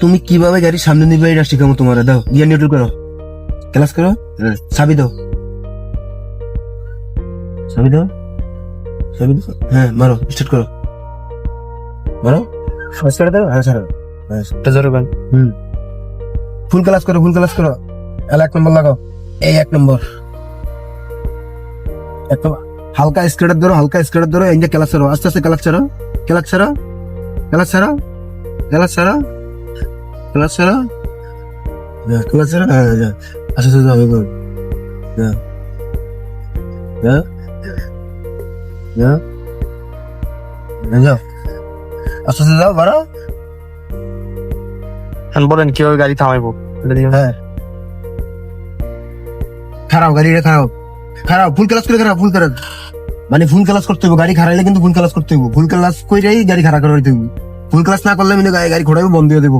তুমি কিভাবে গাড়ির সামনে নিবে এটা শিখাবো তোমার। দাও গিয়ার নিউট্রাল করো, ক্লাস করো, চাবি দাও, চাবি দাও, চাবি দাও, হ্যাঁ মারো, স্টার্ট করো, মারো, ফার্স্ট করে দাও, হ্যাঁ ছাড়ো, এটা জোরে বল। ফুল ক্লাস করো, ফুল ক্লাস করো, এলা 1 নম্বর লাগাও, এই 1 নম্বর, একদম হালকা স্কেটার ধরো, হালকা স্কেটার ধরো, এই যে ক্লাস ছাড়ো, আস্তে আস্তে ক্লাস ছাড়ো, ক্লাস ছাড়ো, ক্লাস ছাড়ো, ক্লাস ছাড়ো, ক্লাস ছাড়ো, ক্লাস ছাড়ো, হ্যাঁ যা, আস্তে আস্তে যাও, যা, যা, যা, যাও, আস্তে আস্তে যাও, বাড়াও, এখন বলেন কিভাবে গাড়ি থামাইবো এটা দিয়ে। হ্যাঁ খারাপ, গাড়িটা খারাপ, খারাপ, ফুল ক্লাস করে খারাপ, ফুল ক্লাস মানে ফুল ক্লাস করতে হবে, গাড়ি খারাইলে কিন্তু ফুল ক্লাস করতে হবে, ফুল ক্লাস কইরাই গাড়ি খারাপ করে দিতে হবে, ফুল ক্লাস না করলে আমি গাড়ি ঘোড়াবে বন্ধ দিয়ে দেবো।